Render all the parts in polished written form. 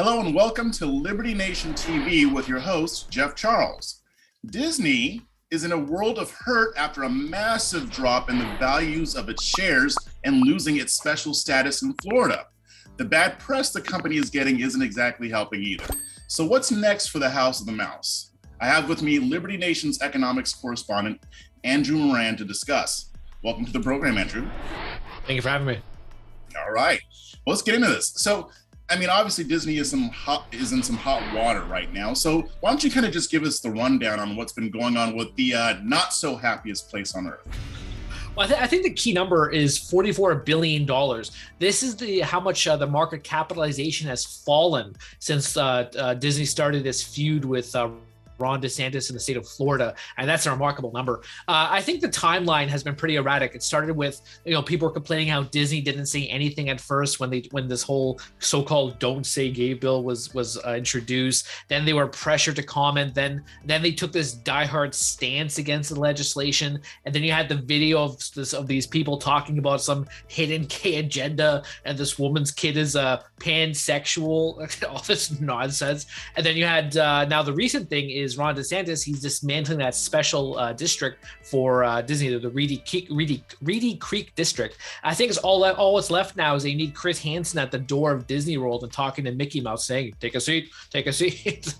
Hello and welcome to Liberty Nation TV with your host, Jeff Charles. Disney is in a world of hurt after a massive drop in the values of its shares and losing its special status in Florida. The bad press the company is getting isn't exactly helping either. So what's next for the House of the Mouse? I have with me Liberty Nation's economics correspondent, Andrew Moran, to discuss. Welcome to the program, Andrew. Thank you for having me. All right, well, let's get into this. So, obviously Disney is in some hot water right now. So why don't you kind of just give us the rundown on what's been going on with the not so happiest place on earth? Well, I think the key number is $44 billion. This is how much the market capitalization has fallen since Disney started this feud with Ron DeSantis in the state of Florida, and that's a remarkable number. I think the timeline has been pretty erratic. It started with, people were complaining how Disney didn't say anything at first when this whole so-called "Don't Say Gay" bill was introduced. Then they were pressured to comment. Then they took this diehard stance against the legislation, and then you had the video of these people talking about some hidden gay agenda, and this woman's kid is pansexual, all this nonsense. And then you had now the recent thing is Ron DeSantis. He's dismantling that special district for Disney, the Reedy Creek district. I think it's all what's left now is they need Chris Hansen at the door of Disney World and talking to Mickey Mouse saying, "Take a seat, take a seat."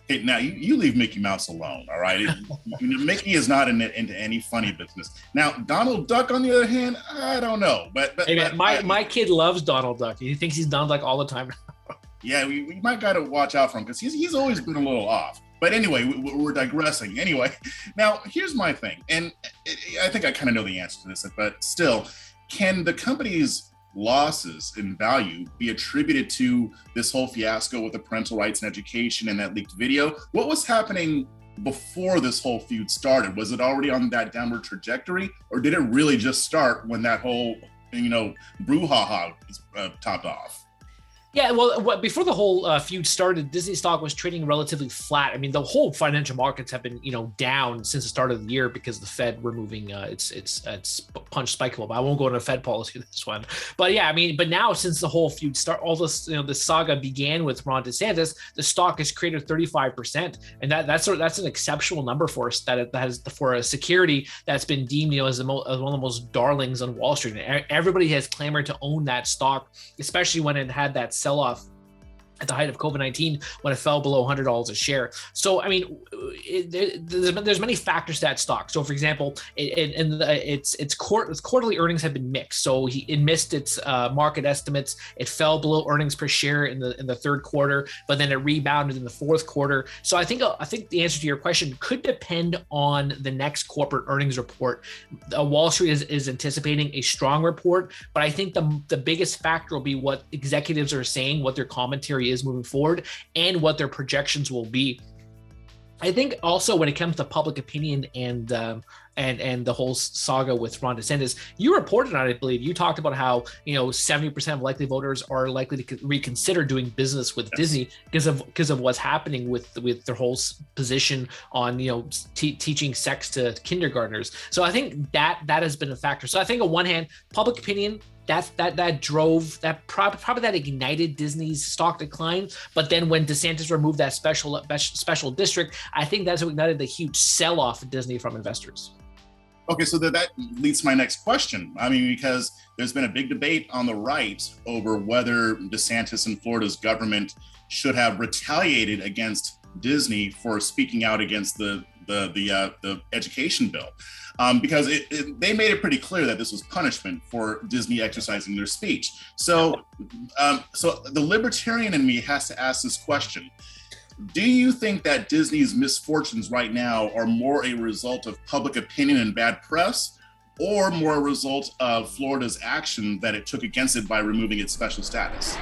Hey, now you leave Mickey Mouse alone, all right? Mickey is not into any funny business. Now, Donald Duck, on the other hand, I don't know, but hey man, my kid loves Donald Duck. He thinks he's Donald Duck all the time. Yeah, we might got to watch out for him because he's always been a little off. But anyway, we're digressing. Anyway, now here's my thing, and I think I kind of know the answer to this, but still, can the company's losses in value be attributed to this whole fiasco with the parental rights and education and that leaked video? What was happening before this whole feud started? Was it already on that downward trajectory, or did it really just start when that whole, brouhaha topped off? Yeah, well, before the whole feud started, Disney stock was trading relatively flat. The whole financial markets have been, down since the start of the year because the Fed removing its punch spikeable. But I won't go into Fed policy this one. But yeah, but now since the whole feud all this, the saga began with Ron DeSantis, the stock has created 35%, and that's an exceptional number for us. That has for a security that's been deemed, as one of the most darlings on Wall Street. And everybody has clamored to own that stock, especially when it had that sell-off at the height of COVID-19 when it fell below $100 a share. So, there's many factors to that stock. So, for example, its quarterly earnings have been mixed. So it missed its market estimates. It fell below earnings per share in the third quarter, but then it rebounded in the fourth quarter. So I think the answer to your question could depend on the next corporate earnings report. Wall Street is anticipating a strong report, but I think the biggest factor will be what executives are saying, what their commentary is moving forward, and what their projections will be. I think also when it comes to public opinion and the whole saga with Ron DeSantis, you reported on it, I believe. You talked about how 70% of likely voters are likely to reconsider doing business with Disney because of what's happening with their whole position on teaching sex to kindergartners. So I think that has been a factor. So I think on one hand, public opinion, that drove that probably that ignited Disney's stock decline. But then when DeSantis removed that special district, I think that's what ignited the huge sell-off of Disney from investors. Okay, so that leads to my next question. Because there's been a big debate on the right over whether DeSantis and Florida's government should have retaliated against Disney for speaking out against the education bill. Because they made it pretty clear that this was punishment for Disney exercising their speech. So the libertarian in me has to ask this question. Do you think that Disney's misfortunes right now are more a result of public opinion and bad press, or more a result of Florida's action that it took against it by removing its special status?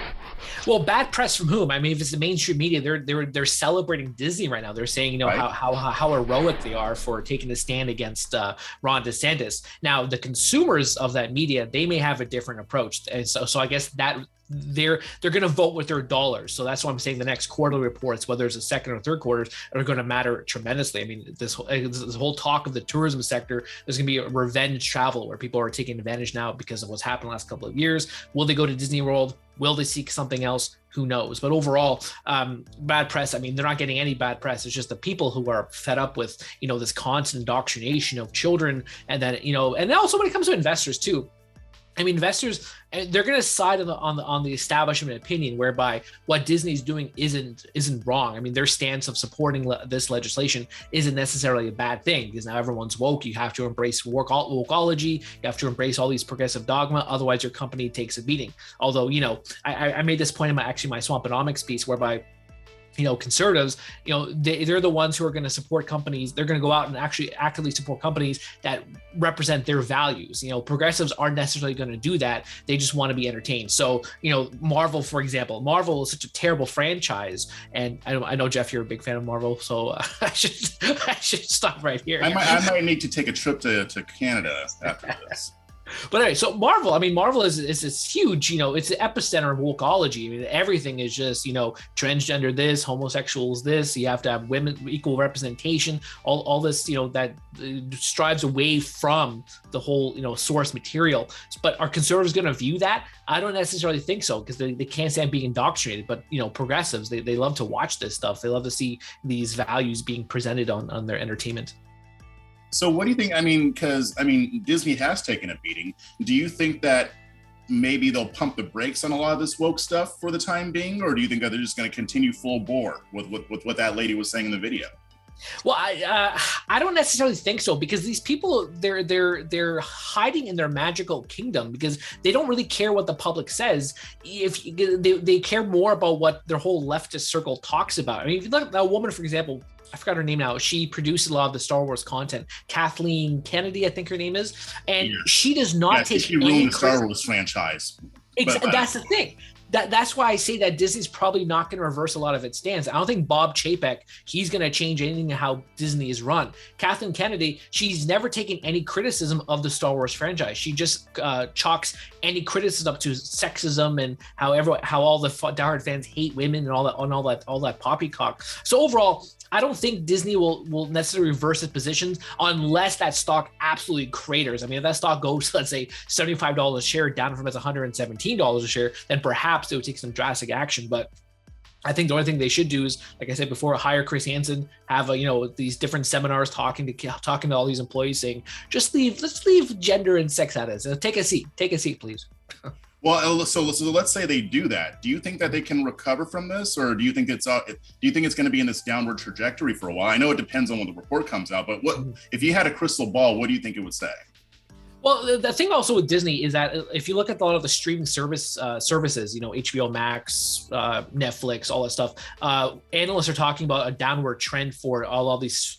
Well, bad press from whom? If it's the mainstream media, they're celebrating Disney right now. They're saying, right, how heroic they are for taking a stand against Ron DeSantis. Now, the consumers of that media, they may have a different approach, and so I guess that they're going to vote with their dollars. So that's why I'm saying the next quarterly reports, whether it's the second or third quarters, are going to matter tremendously. I mean, this whole talk of the tourism sector, there's going to be a revenge travel where people are taking advantage now because of what's happened the last couple of years. Will they go to Disney World? Will they seek something else? Who knows? But overall, bad press. I mean, they're not getting any bad press. It's just the people who are fed up with, this constant indoctrination of children. And then, and also when it comes to investors too. I mean, investors, they're going to side on the establishment opinion, whereby what Disney's doing isn't wrong. I mean, their stance of supporting this legislation isn't necessarily a bad thing, because now everyone's woke. You have to embrace wokeology. You have to embrace all these progressive dogma. Otherwise, your company takes a beating. Although, I made this point in my Swamponomics piece, whereby conservatives, they're the ones who are going to support companies. They're going to go out and actually actively support companies that represent their values. Progressives aren't necessarily going to do that. They just want to be entertained. So, Marvel, for example, Marvel is such a terrible franchise. And I know, Jeff, you're a big fan of Marvel, so I should stop right here. I might need to take a trip to Canada after this. But anyway, so Marvel is huge, it's the epicenter of wokeology. I mean, everything is just, transgender this, homosexuals this, you have to have women, equal representation, all this, that strives away from the whole, source material. But are conservatives going to view that? I don't necessarily think so, because they can't stand being indoctrinated. But, progressives, they love to watch this stuff. They love to see these values being presented on their entertainment. So what do you think? I mean, because Disney has taken a beating. Do you think that maybe they'll pump the brakes on a lot of this woke stuff for the time being, or do you think that they're just going to continue full bore with what that lady was saying in the video? Well, I don't necessarily think so, because these people, they're hiding in their magical kingdom, because they don't really care what the public says. If they care more about what their whole leftist circle talks about. I mean, if you look at that woman, for example, I forgot her name now. She produced a lot of the Star Wars content. Kathleen Kennedy, I think her name is, and she does not take she ruined the Star Wars franchise. Exactly, that's the thing. That's why I say that Disney's probably not going to reverse a lot of its stance. I don't think Bob Chapek, he's going to change anything in how Disney is run. Kathleen Kennedy, she's never taken any criticism of the Star Wars franchise. She just chalks any criticism up to sexism and how all the diehard fans hate women and all that poppycock. So overall, I don't think Disney will necessarily reverse its positions unless that stock absolutely craters. I mean, if that stock goes, let's say, $75 a share down from its $117 a share, then perhaps it would take some drastic action. But I think the only thing they should do is, like I said before, hire Chris Hansen, have these different seminars talking to all these employees, saying, let's leave gender and sex out of this. Take a seat, please. Well, so let's say they do that. Do you think that they can recover from this, or do you think it's going to be in this downward trajectory for a while? I know it depends on when the report comes out, but if you had a crystal ball, what do you think it would say? Well, the thing also with Disney is that if you look at a lot of the streaming services, HBO Max, Netflix, all that stuff, analysts are talking about a downward trend for all of these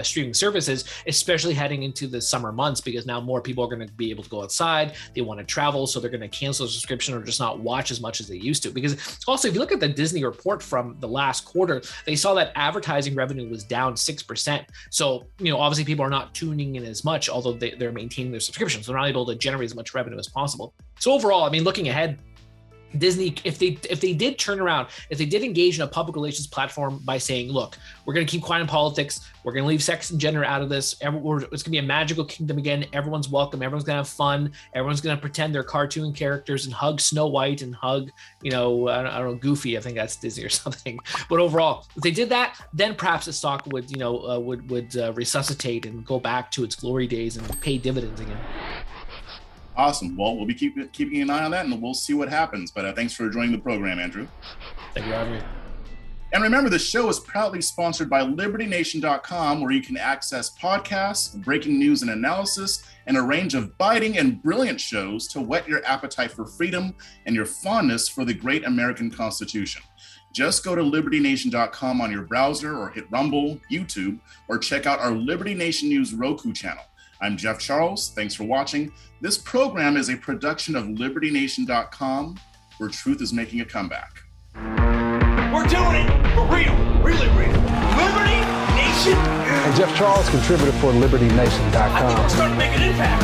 streaming services, especially heading into the summer months, because now more people are going to be able to go outside. They want to travel, so they're going to cancel a subscription or just not watch as much as they used to. Because also, if you look at the Disney report from the last quarter, they saw that advertising revenue was down 6%. So, obviously people are not tuning in as much, although they're maintaining their subscriptions. They're not able to generate as much revenue as possible. So overall, I mean, looking ahead, Disney, if they did turn around, if they did engage in a public relations platform by saying, look, we're going to keep quiet in politics, we're going to leave sex and gender out of this, it's going to be a magical kingdom again, everyone's welcome, everyone's going to have fun, everyone's going to pretend they're cartoon characters and hug Snow White and hug, I don't know, Goofy, I think that's Disney or something. But overall, if they did that, then perhaps the stock would, would resuscitate and go back to its glory days and pay dividends again. Awesome. Well, we'll be keeping an eye on that, and we'll see what happens. But thanks for joining the program, Andrew. Thank you for having me. And remember, the show is proudly sponsored by LibertyNation.com, where you can access podcasts, breaking news and analysis, and a range of biting and brilliant shows to whet your appetite for freedom and your fondness for the great American Constitution. Just go to LibertyNation.com on your browser, or hit Rumble, YouTube, or check out our Liberty Nation News Roku channel. I'm Jeff Charles. Thanks for watching. This program is a production of LibertyNation.com, where truth is making a comeback. We're doing it for real, really real. Liberty Nation. And Jeff Charles, contributor for LibertyNation.com. I think we're starting to make an impact.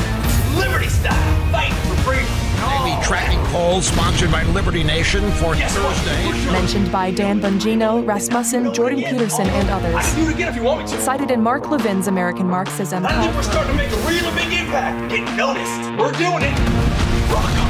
Liberty style, fight for freedom. Navy tracking poll sponsored by Liberty Nation for Thursday. Mentioned by Dan Bongino, Rasmussen, Jordan Peterson, and I others. can do it again if you want me to. Cited in Mark Levin's American Marxism. I think we're starting to make a really big impact. Get noticed. We're doing it. Rock on.